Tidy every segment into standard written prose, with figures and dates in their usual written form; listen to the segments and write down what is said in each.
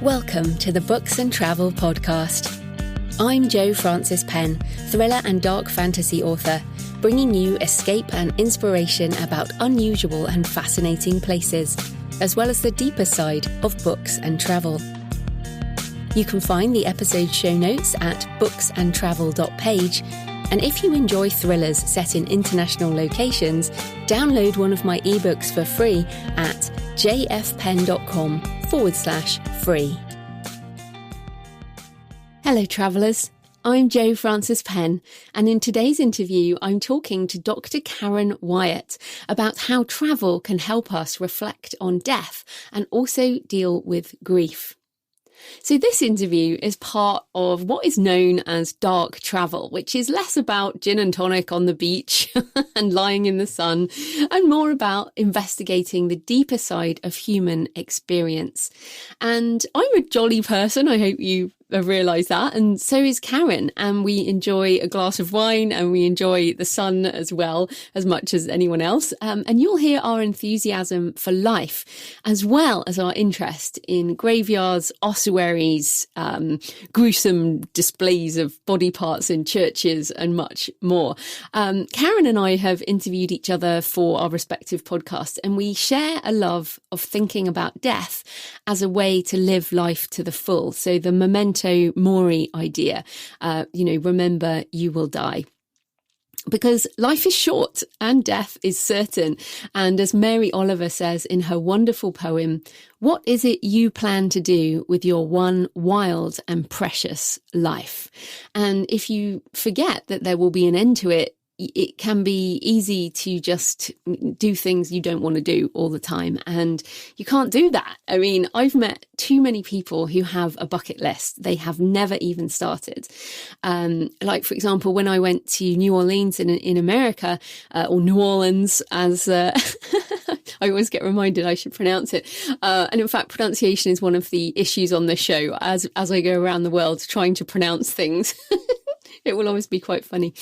Welcome to the Books and Travel podcast. I'm Jo Frances Penn, thriller and dark fantasy author, bringing you escape and inspiration about unusual and fascinating places, as well as the deeper side of books and travel. You can find the episode show notes at booksandtravel.page, and if you enjoy thrillers set in international locations, download one of my ebooks for free at jfpenn.com/free. Hello travellers, I'm Jo Frances Penn, and in today's interview I'm talking to Dr. Karen Wyatt about how travel can help us reflect on death and also deal with grief. So this interview is part of what is known as dark travel, which is less about gin and tonic on the beach and lying in the sun, and more about investigating the deeper side of human experience. And I'm a jolly person, I hope you have realised that, and so is Karen, and we enjoy a glass of wine and we enjoy the sun as well, as much as anyone else, and you'll hear our enthusiasm for life as well as our interest in graveyards, ossuaries, gruesome displays of body parts in churches and much more. Karen and I have interviewed each other for our respective podcasts, and we share a love of thinking about death as a way to live life to the full. So the Memento Mori idea, remember you will die. Because life is short and death is certain. And as Mary Oliver says in her wonderful poem, what is it you plan to do with your one wild and precious life? And if you forget that there will be an end to it, it can be easy to just do things you don't want to do all the time. And you can't do that. I mean, I've met too many people who have a bucket list. They have never even started. Like, for example, when I went to New Orleans in America, or New Orleans, as I always get reminded I should pronounce it. And in fact, pronunciation is one of the issues on this show as I go around the world trying to pronounce things. It will always be quite funny.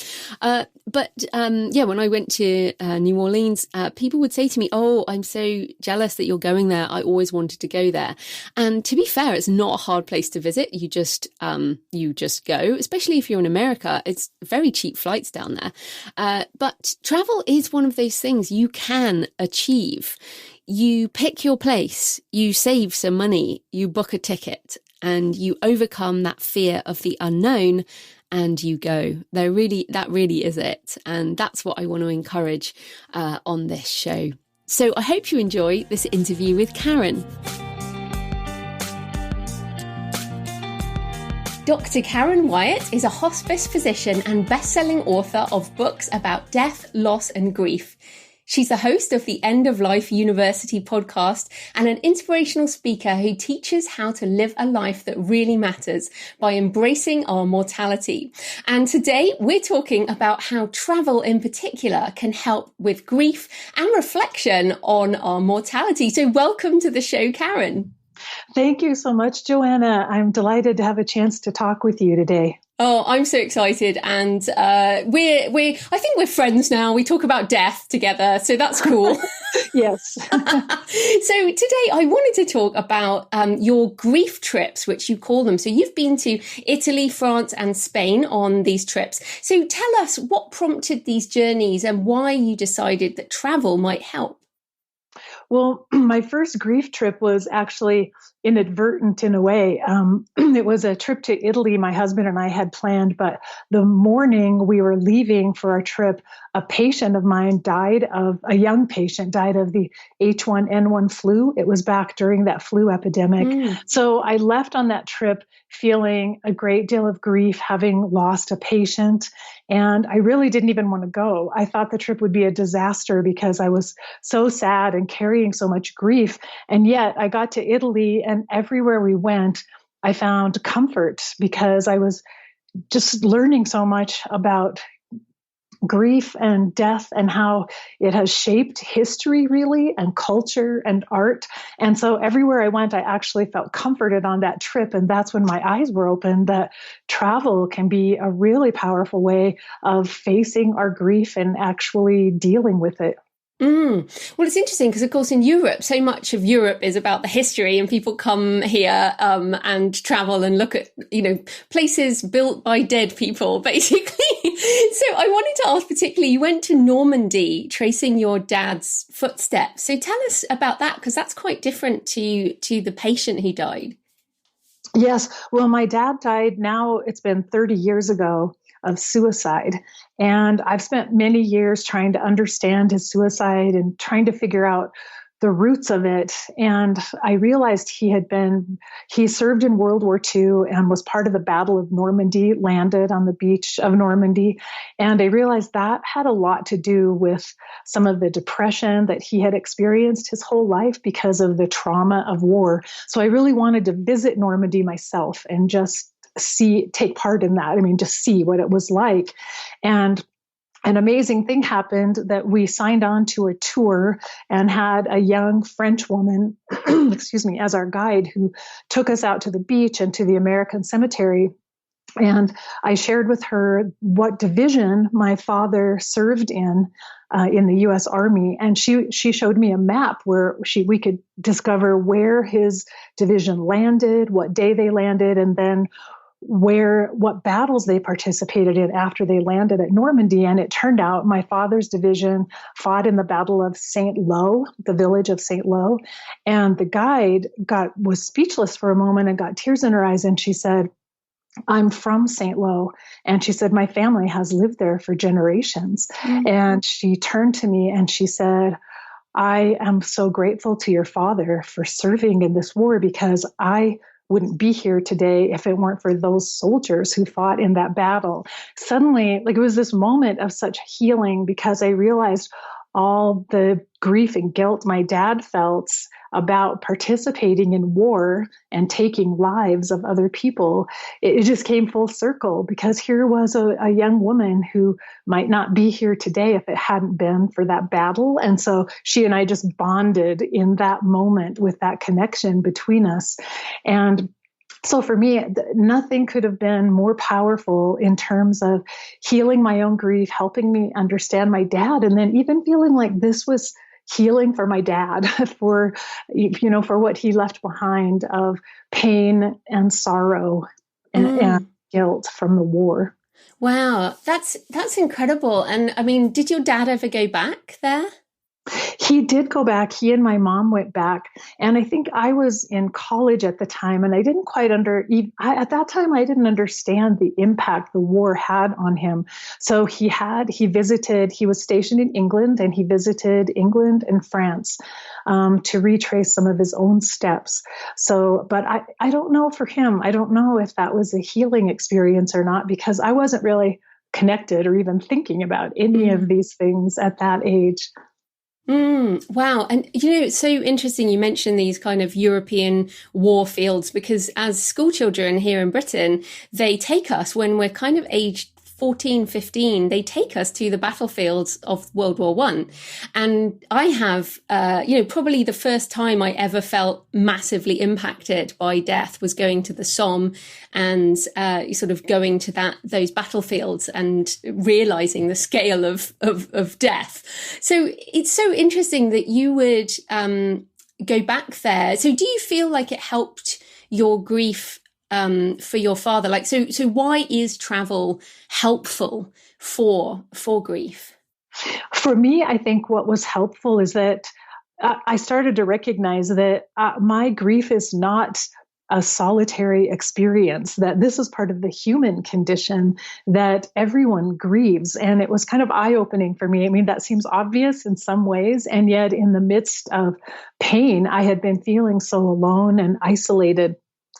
But when I went to New Orleans, people would say to me, "Oh, I'm so jealous that you're going there. I always wanted to go there." And to be fair, it's not a hard place to visit. You just go, especially if you're in America. It's very cheap flights down there. But travel is one of those things you can achieve. You pick your place, you save some money, you book a ticket, and you overcome that fear of the unknown. And you go. That really is it. And that's what I want to encourage on this show. So I hope you enjoy this interview with Karen. Dr. Karen Wyatt is a hospice physician and best-selling author of books about death, loss and grief. She's the host of the End of Life University podcast and an inspirational speaker who teaches how to live a life that really matters by embracing our mortality. And today we're talking about how travel in particular can help with grief and reflection on our mortality. So welcome to the show, Karen. Thank you so much, Joanna. I'm delighted to have a chance to talk with you today. Oh, I'm so excited. And I think we're friends now. We talk about death together. So that's cool. Yes. So today I wanted to talk about your grief trips, which you call them. So you've been to Italy, France and Spain on these trips. So tell us what prompted these journeys and why you decided that travel might help. Well, my first grief trip was actually inadvertent in a way. It was a trip to Italy my husband and I had planned, but the morning we were leaving for our trip, a young patient died of the H1N1 flu. It was back during that flu epidemic. So I left on that trip feeling a great deal of grief, having lost a patient. And I really didn't even want to go. I thought the trip would be a disaster because I was so sad and carrying so much grief. And yet I got to Italy, and everywhere we went, I found comfort because I was just learning so much about grief and death and how it has shaped history really and culture and art. And so everywhere I went, I actually felt comforted on that trip. And that's when my eyes were opened that travel can be a really powerful way of facing our grief and actually dealing with it. Well, it's interesting because, of course, in Europe, so much of Europe is about the history, and people come here and travel and look at, places built by dead people, basically. So I wanted to ask particularly, you went to Normandy tracing your dad's footsteps. So tell us about that, because that's quite different to the patient who died. Yes. Well, my dad died now, it's been 30 years ago, of suicide. And I've spent many years trying to understand his suicide and trying to figure out the roots of it. And I realized he served in World War II and was part of the Battle of Normandy, landed on the beach of Normandy. And I realized that had a lot to do with some of the depression that he had experienced his whole life because of the trauma of war. So I really wanted to visit Normandy myself and just take part in that. I mean, just see what it was like. And an amazing thing happened that we signed on to a tour and had a young French woman, excuse me, as our guide, who took us out to the beach and to the American cemetery. And I shared with her what division my father served in the U.S. Army. And she showed me a map where we could discover where his division landed, what day they landed, and then what battles they participated in after they landed at Normandy. And it turned out my father's division fought in the Battle of St. Lo, the village of St. Lo. And the guide was speechless for a moment and got tears in her eyes. And she said, "I'm from St. Lo." And she said, "My family has lived there for generations." Mm-hmm. And she turned to me and she said, "I am so grateful to your father for serving in this war, because I wouldn't be here today if it weren't for those soldiers who fought in that battle." Suddenly, it was this moment of such healing, because I realized all the grief and guilt my dad felt about participating in war and taking lives of other people. It just came full circle, because here was a young woman who might not be here today if it hadn't been for that battle. And so she and I just bonded in that moment with that connection between us. And so for me, nothing could have been more powerful in terms of healing my own grief, helping me understand my dad, and then even feeling like this was healing for my dad for what he left behind of pain and sorrow and guilt from the war. Wow, that's incredible. And I mean, did your dad ever go back there? He did go back. He and my mom went back. And I think I was in college at the time, and I didn't quite at that time, I didn't understand the impact the war had on him. So he was stationed in England, and he visited England and France to retrace some of his own steps. So, but I don't know for him, I don't know if that was a healing experience or not, because I wasn't really connected or even thinking about any of these things at that age. Wow. And, it's so interesting you mentioned these kind of European war fields, because as school children here in Britain, they take us when we're kind of aged 14, 15, they take us to the battlefields of World War I. And I have, probably the first time I ever felt massively impacted by death was going to the Somme and sort of going to those battlefields and realizing the scale of death. So it's so interesting that you would go back there. So do you feel like it helped your grief for your father? So why is travel helpful for grief? For me, I think what was helpful is that I started to recognize that my grief is not a solitary experience, that this is part of the human condition, that everyone grieves. And it was kind of eye-opening for me. I mean, that seems obvious in some ways. And yet in the midst of pain, I had been feeling so alone and isolated.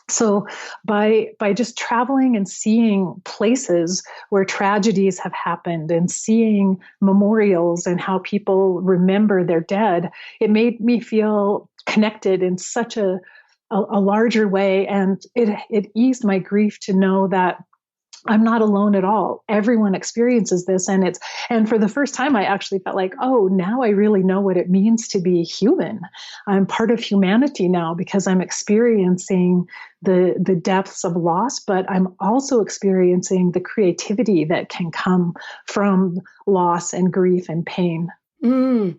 So by just traveling and seeing places where tragedies have happened and seeing memorials and how people remember their dead, it made me feel connected in such a larger way. And it eased my grief to know that I'm not alone at all. Everyone experiences this. And for the first time, I actually felt like, oh, now I really know what it means to be human. I'm part of humanity now because I'm experiencing the depths of loss, but I'm also experiencing the creativity that can come from loss and grief and pain. Mm.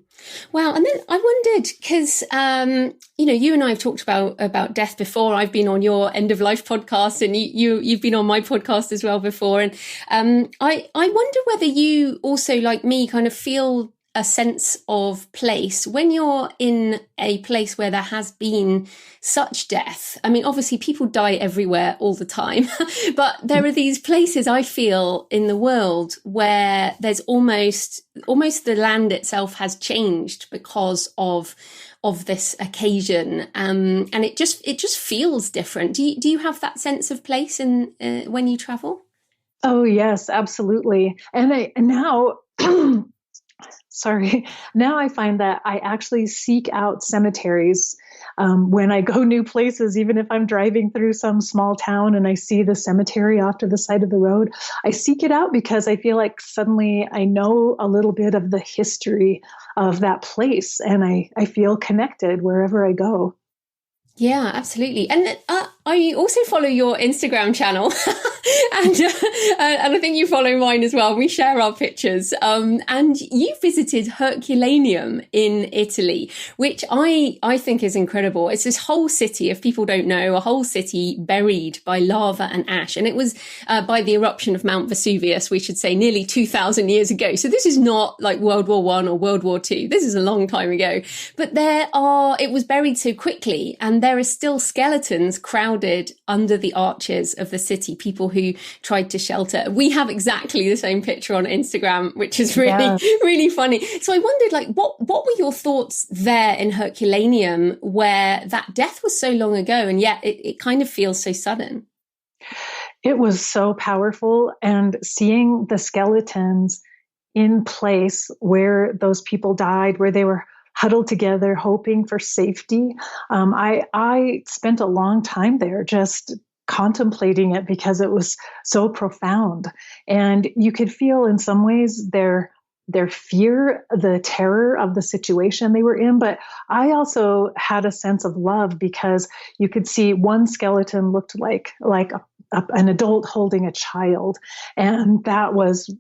Wow. And then I wondered, because, you and I have talked about death before. I've been on your end of life podcast, and you've been on my podcast as well before. And I wonder whether you also, like me, kind of feel a sense of place when you're in a place where there has been such death. I mean, obviously people die everywhere all the time, but there are these places I feel in the world where there's almost the land itself has changed because of this occasion. And it just feels different. Do you have that sense of place in when you travel? Oh, yes, absolutely. And now sorry. Now I find that I actually seek out cemeteries when I go new places, even if I'm driving through some small town and I see the cemetery off to the side of the road. I seek it out because I feel like suddenly I know a little bit of the history of that place, and I feel connected wherever I go. Yeah, absolutely. And I also follow your Instagram channel and I think you follow mine as well. We share our pictures. And you visited Herculaneum in Italy, which I think is incredible. It's this whole city, if people don't know, a whole city buried by lava and ash. And it was by the eruption of Mount Vesuvius, we should say, nearly 2,000 years ago. So this is not like World War I or World War II. This is a long time ago. But it was buried so quickly, and there are still skeletons crowded under the arches of the city, people who tried to shelter. We have exactly the same picture on Instagram, which is really, really funny. So I wondered, like, what were your thoughts there in Herculaneum, where that death was so long ago, and yet it kind of feels so sudden? It was so powerful, and seeing the skeletons in place where those people died, where they were huddled together, hoping for safety. I spent a long time there just contemplating it because it was so profound. And you could feel in some ways their fear, the terror of the situation they were in. But I also had a sense of love because you could see one skeleton looked like an adult holding a child. And that was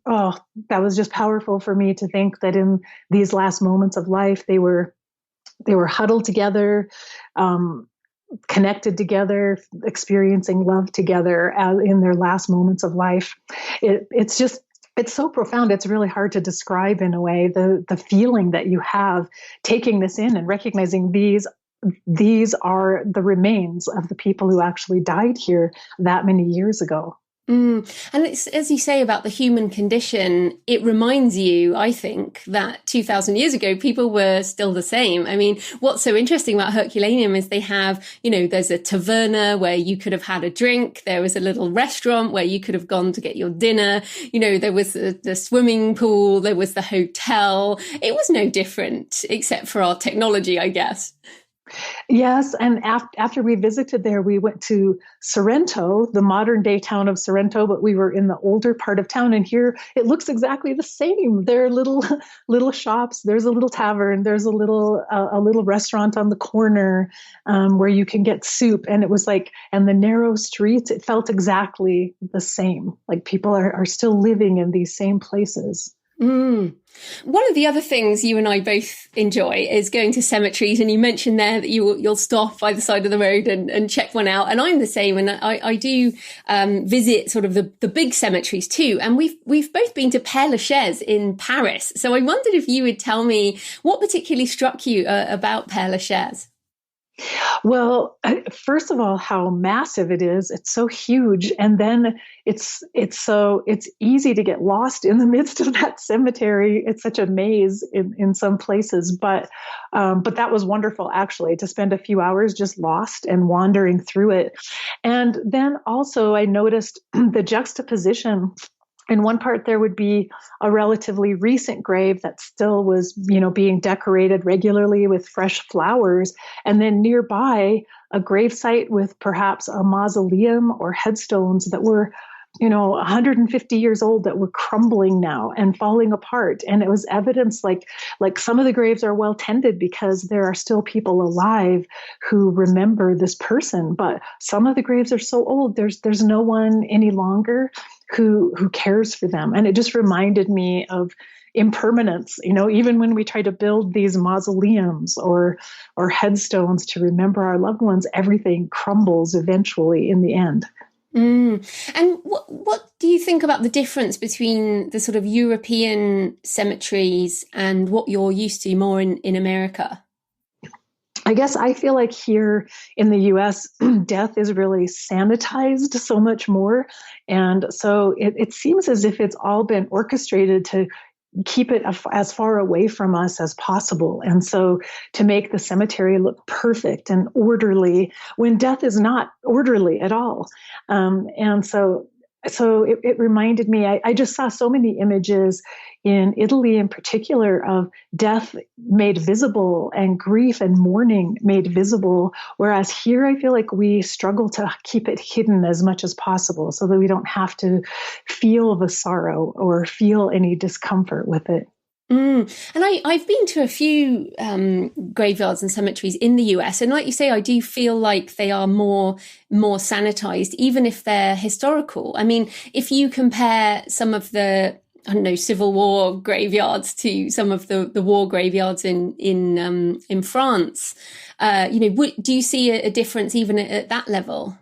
just powerful for me to think that in these last moments of life, they were huddled together, connected together, experiencing love together in their last moments of life. It's so profound. It's really hard to describe in a way, the feeling that you have taking this in and recognizing these are the remains of the people who actually died here that many years ago. And it's, as you say about the human condition, it reminds you, I think, that 2,000 years ago, people were still the same. I mean, what's so interesting about Herculaneum is they have, there's a taverna where you could have had a drink. There was a little restaurant where you could have gone to get your dinner. There was the swimming pool. There was the hotel. It was no different except for our technology, I guess. Yes, and after we visited there, we went to Sorento, the modern day town of Sorento, but we were in the older part of town. And here it looks exactly the same. There are little shops. There's a little tavern. There's a little restaurant on the corner where you can get soup. And it was and the narrow streets, it felt exactly the same. Like people are still living in these same places. One of the other things you and I both enjoy is going to cemeteries, and you mentioned there that you'll stop by the side of the road and check one out. And I'm the same, and I do visit sort of the big cemeteries too. And we've both been to Père Lachaise in Paris. So I wondered if you would tell me what particularly struck you about Père Lachaise. Well, first of all, how massive it is. It's so huge. And then it's easy to get lost in the midst of that cemetery. It's such a maze in some places, but that was wonderful actually, to spend a few hours just lost and wandering through it. And then also I noticed the juxtaposition. In one part, there would be a relatively recent grave that still was, being decorated regularly with fresh flowers. And then nearby, a gravesite with perhaps a mausoleum or headstones that were, 150 years old, that were crumbling now and falling apart. And it was evidence like some of the graves are well tended because there are still people alive who remember this person. But some of the graves are so old, there's no one any longer who cares for them. And it just reminded me of, impermanence. Even when we try to build these mausoleums or headstones to remember our loved ones, everything crumbles eventually in the end. And what do you think about the difference between the sort of European cemeteries and what you're used to more in America? I guess I feel like here in the US, death is really sanitized so much more. And so it seems as if it's all been orchestrated to keep it as far away from us as possible. And so to make the cemetery look perfect and orderly when death is not orderly at all. And so it reminded me, I just saw so many images in Italy in particular of death made visible and grief and mourning made visible. Whereas here, I feel like we struggle to keep it hidden as much as possible so that we don't have to feel the sorrow or feel any discomfort with it. And I've been to a few graveyards and cemeteries in the US. And like you say, I do feel like they are more sanitized, even if they're historical. I mean, if you compare some of the, I don't know, Civil War graveyards to some of the war graveyards in France, do you see a difference even at that level?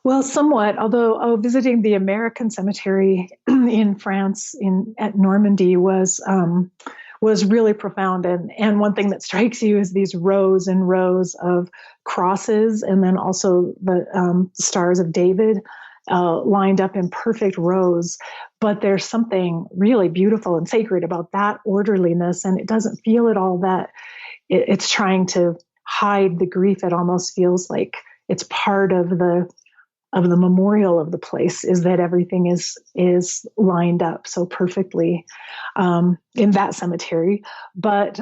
Well, somewhat, although visiting the American cemetery in France at Normandy was really profound. And one thing that strikes you is these rows and rows of crosses, and then also the Stars of David lined up in perfect rows. But there's something really beautiful and sacred about that orderliness, and it doesn't feel at all that it's trying to hide the grief. It almost feels like it's part of the memorial of the place, is that everything is lined up so perfectly in that cemetery. But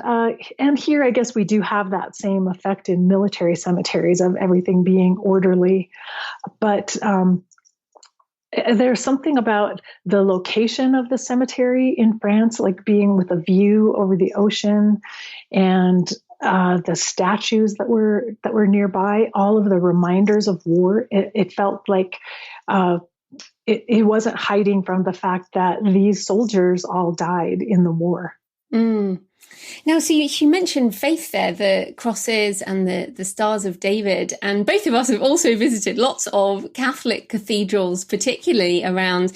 and here, I guess we do have that same effect in military cemeteries of everything being orderly. But there's something about the location of the cemetery in France, like being with a view over the ocean, and the statues that were nearby, all of the reminders of war. It felt like it wasn't hiding from the fact that these soldiers all died in the war. Now, so you mentioned faith there, the crosses and the Stars of David, and both of us have also visited lots of Catholic cathedrals, particularly around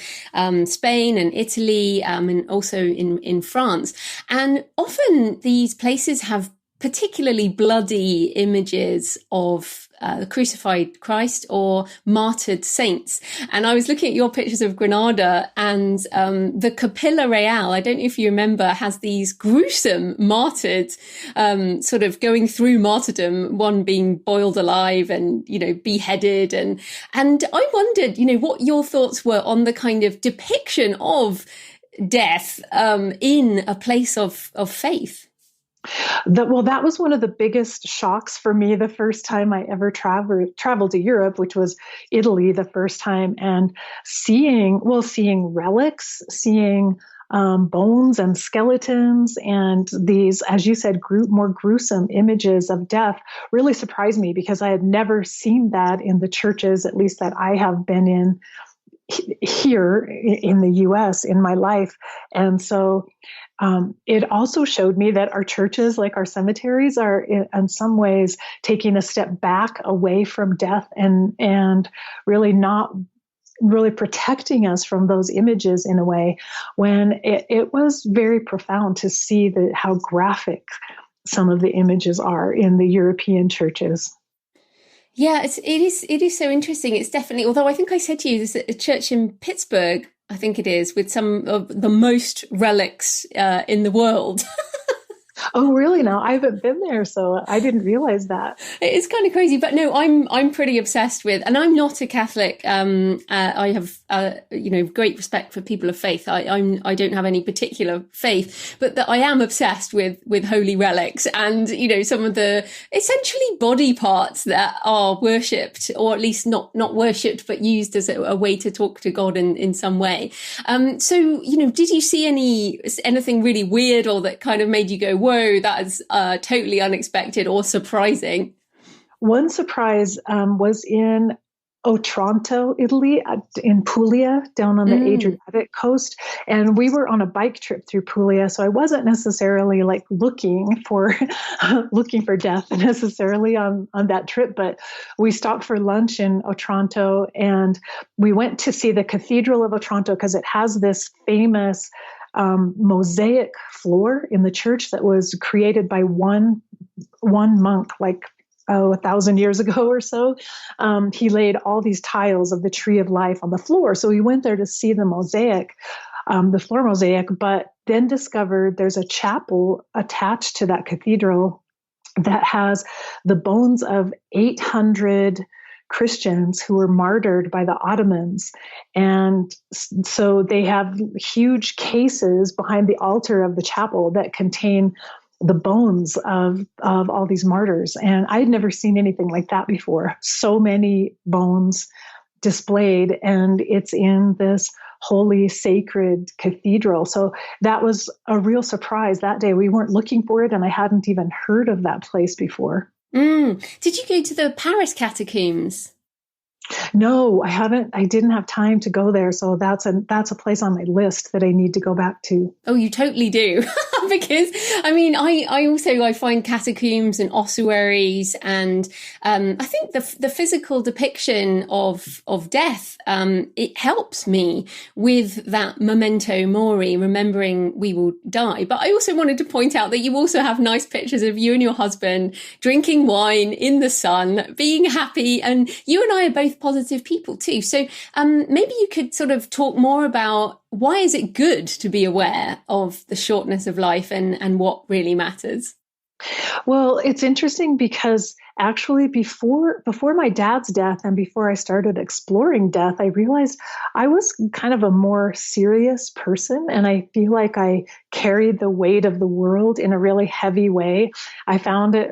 Spain and Italy, and also in France. And often these places have particularly bloody images of the crucified Christ or martyred saints. And I was looking at your pictures of Granada, and the Capilla Real, I don't know if you remember, has these gruesome martyred, sort of going through martyrdom, one being boiled alive and, beheaded. And I wondered, what your thoughts were on the kind of depiction of death in a place of faith. That was one of the biggest shocks for me the first time I ever traveled to Europe, which was Italy the first time, and seeing relics, seeing bones and skeletons, and these, as you said, more gruesome images of death really surprised me, because I had never seen that in the churches, at least that I have been in here in the US in my life. And so it also showed me that our churches, like our cemeteries, are in some ways taking a step back away from death and really not really protecting us from those images in a way, when it was very profound to see how graphic some of the images are in the European churches. Yeah, it is so interesting. It's definitely, although I think I said to you, there's a church in Pittsburgh, I think it is, with some of the most relics in the world. Oh, really? Now I haven't been there, so I didn't realize that. It's kind of crazy, but no, I'm pretty obsessed with, and I'm not a Catholic. I have great respect for people of faith. I don't have any particular faith, but that I am obsessed with holy relics and some of the essentially body parts that are worshipped, or at least not worshipped, but used as a way to talk to God in some way. So did you see anything really weird, or that kind of made you go, whoa, that is totally unexpected or surprising? One surprise was in Otranto, Italy, in Puglia, down on the Adriatic coast. And we were on a bike trip through Puglia. So I wasn't necessarily like looking for death necessarily on that trip, but we stopped for lunch in Otranto and we went to see the Cathedral of Otranto because it has this famous mosaic floor in the church that was created by one monk, like 1,000 years ago or so. He laid all these tiles of the tree of life on the floor. So we went there to see the mosaic, the floor mosaic, but then discovered there's a chapel attached to that cathedral that has the bones of 800 Christians who were martyred by the Ottomans. And so they have huge cases behind the altar of the chapel that contain the bones of all these martyrs. And I'd never seen anything like that before. So many bones displayed, and it's in this holy, sacred cathedral. So that was a real surprise that day. We weren't looking for it, and I hadn't even heard of that place before. Did you go to the Paris catacombs? No, I haven't. I didn't have time to go there. So that's a place on my list that I need to go back to. Oh, you totally do. Because I mean, I find catacombs and ossuaries, and I think the physical depiction of death, it helps me with that memento mori, remembering we will die. But I also wanted to point out that you also have nice pictures of you and your husband drinking wine in the sun, being happy, and you and I are both positive people too. So maybe you could sort of talk more about why is it good to be aware of the shortness of life and what really matters? Well, it's interesting because actually before my dad's death and before I started exploring death, I realized I was kind of a more serious person. And I feel like I carried the weight of the world in a really heavy way. I found it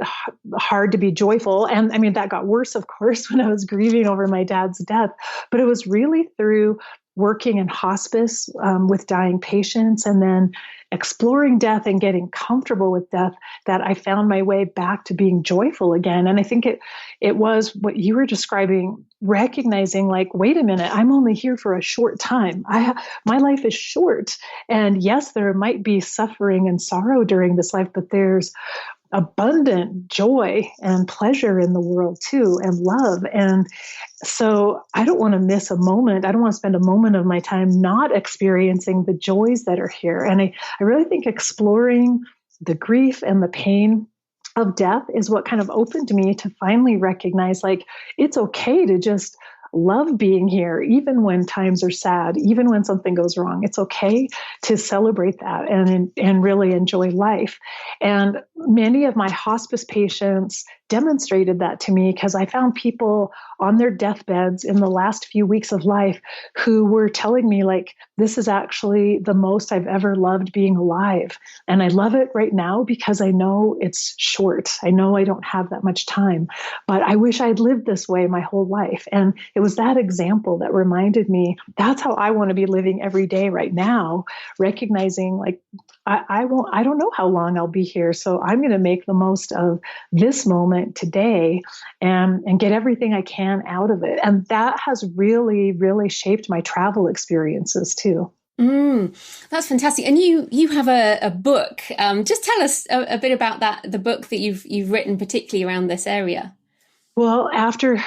hard to be joyful. And I mean, that got worse, of course, when I was grieving over my dad's death. But it was really through working in hospice with dying patients and then exploring death and getting comfortable with death that I found my way back to being joyful again. And I think it was what you were describing, recognizing like, wait a minute, I'm only here for a short time. My life is short. And yes, there might be suffering and sorrow during this life, but there's abundant joy and pleasure in the world too, and love. And so I don't want to miss a moment. I don't want to spend a moment of my time not experiencing the joys that are here. And I really think exploring the grief and the pain of death is what kind of opened me to finally recognize, like, it's okay to just love being here, even when times are sad, even when something goes wrong. It's okay to celebrate that and really enjoy life. And many of my hospice patients demonstrated that to me because I found people on their deathbeds in the last few weeks of life who were telling me, like, this is actually the most I've ever loved being alive. And I love it right now because I know it's short. I know I don't have that much time, but I wish I'd lived this way my whole life. And it was that example that reminded me that's how I want to be living every day right now, recognizing like, I don't know how long I'll be here. So I'm going to make the most of this moment today and get everything I can out of it. And that has really, really shaped my travel experiences too. That's fantastic. And you have a book. Just tell us a bit about the book that you've written particularly around this area. Well, after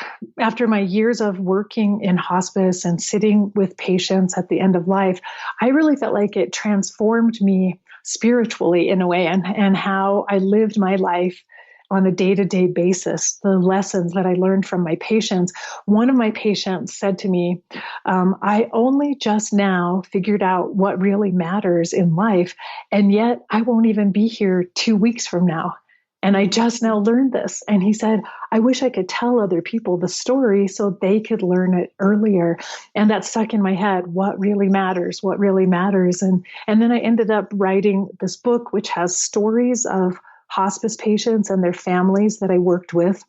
my years of working in hospice and sitting with patients at the end of life, I really felt like it transformed me spiritually in a way and how I lived my life on a day-to-day basis, the lessons that I learned from my patients. One of my patients said to me, I only just now figured out what really matters in life, and yet I won't even be here 2 weeks from now. And I just now learned this. And he said, I wish I could tell other people the story so they could learn it earlier. And that stuck in my head, what really matters, what really matters. And then I ended up writing this book, which has stories of hospice patients and their families that I worked with,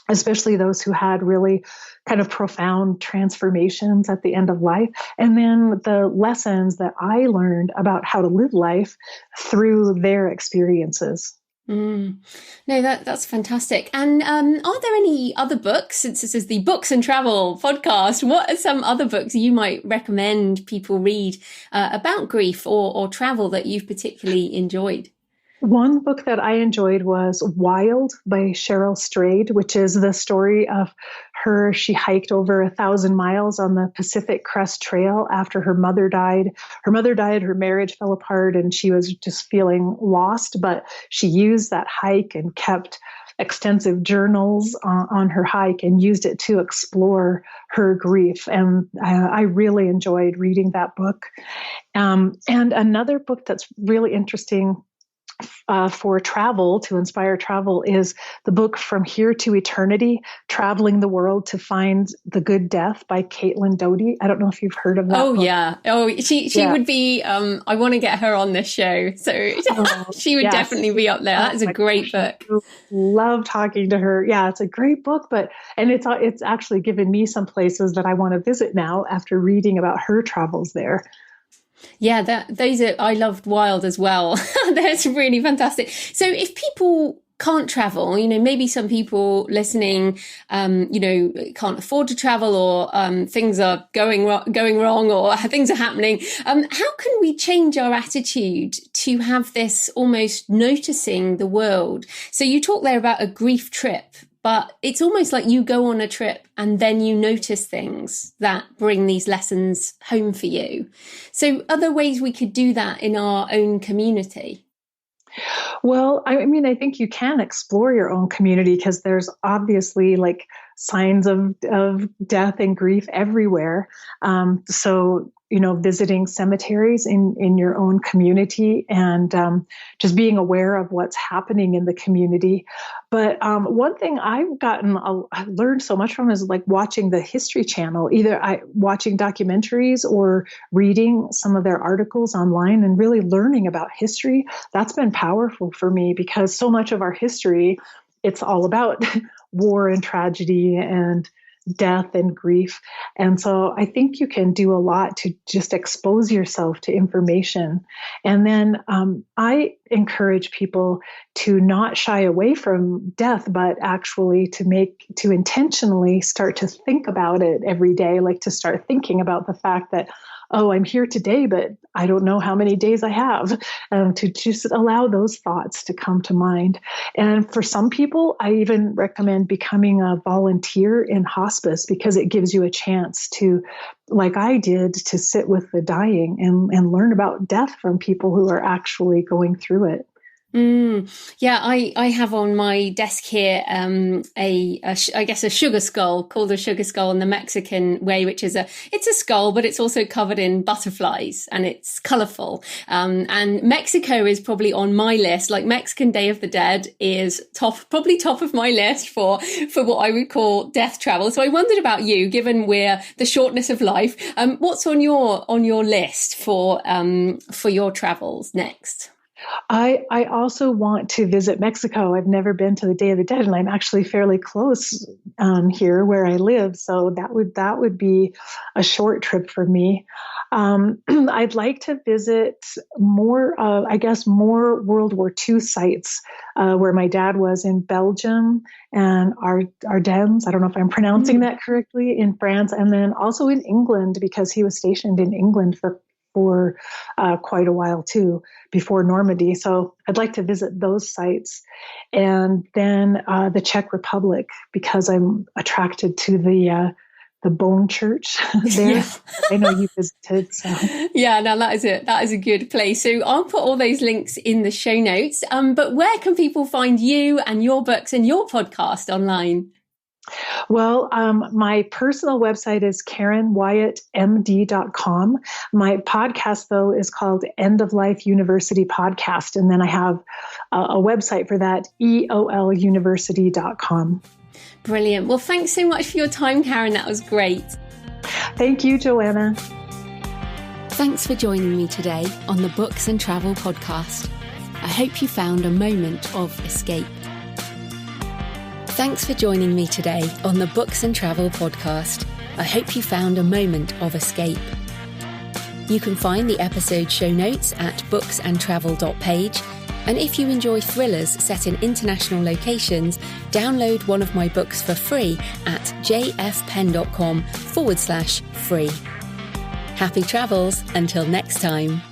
especially those who had really kind of profound transformations at the end of life. And then the lessons that I learned about how to live life through their experiences. No, that's fantastic. And are there any other books, since this is the Books and Travel podcast, what are some other books you might recommend people read about grief or travel that you've particularly enjoyed? One book that I enjoyed was Wild by Cheryl Strayed, which is the story of her. She hiked over 1,000 miles on the Pacific Crest Trail after her mother died. Her mother died, her marriage fell apart, and she was just feeling lost. But she used that hike and kept extensive journals on her hike and used it to explore her grief. And I really enjoyed reading that book. And another book that's really interesting for travel, to inspire travel, is the book From Here to Eternity, Traveling the World to Find the Good Death by Caitlin Doughty. I don't know if you've heard of that book. Yeah. Oh, she would be, I want to get her on this show. So she would definitely be up there. That is a great book. Love talking to her. Yeah, it's a great book, and it's actually given me some places that I want to visit now after reading about her travels there. Yeah, I loved Wild as well. That's really fantastic. So if people can't travel, maybe some people listening, can't afford to travel, or things are going wrong, or things are happening. How can we change our attitude to have this almost noticing the world? So you talk there about a grief trip, but it's almost like you go on a trip and then you notice things that bring these lessons home for you. So are there ways we could do that in our own community? Well, I think you can explore your own community, because there's obviously like signs of death and grief everywhere. So, visiting cemeteries in your own community, and just being aware of what's happening in the community. But one thing I learned so much from is like watching the History Channel, either watching documentaries or reading some of their articles online and really learning about history. That's been powerful for me, because so much of our history, it's all about war and tragedy and death and grief. And so I think you can do a lot to just expose yourself to information. And then I encourage people to not shy away from death, but actually to intentionally start to think about it every day, like to start thinking about the fact that, oh, I'm here today, but I don't know how many days I have, to just allow those thoughts to come to mind. And for some people, I even recommend becoming a volunteer in hospice, because it gives you a chance to, like I did, to sit with the dying and learn about death from people who are actually going through it. Yeah, I have on my desk here I guess a sugar skull, called a sugar skull in the Mexican way, which is it's a skull, but it's also covered in butterflies and it's colorful. And Mexico is probably on my list. Like Mexican Day of the Dead is probably top of my list for what I would call death travel. So I wondered about you, given we're the shortness of life. What's on your list for your travels next? I also want to visit Mexico. I've never been to the Day of the Dead, and I'm actually fairly close here where I live. So that would be a short trip for me. I'd like to visit more World War II sites, where my dad was, in Belgium and Ardennes. I don't know if I'm pronouncing that correctly, in France, and then also in England, because he was stationed in England for quite a while too, before Normandy. So I'd like to visit those sites. And then the Czech Republic, because I'm attracted to the Bone Church there. Yeah. I know you visited. So. Yeah, no, that is a good place. So I'll put all those links in the show notes. But where can people find you and your books and your podcast online? Well, my personal website is KarenWyattMD.com. My podcast, though, is called End of Life University Podcast. And then I have a website for that, EOLUniversity.com. Brilliant. Well, thanks so much for your time, Karen. That was great. Thank you, Joanna. Thanks for joining me today on the Books and Travel podcast. I hope you found a moment of escape. Thanks for joining me today on the Books and Travel podcast. I hope you found a moment of escape. You can find the episode show notes at booksandtravel.page, And if you enjoy thrillers set in international locations, download one of my books for free at jfpenn.com/free. Happy travels until next time.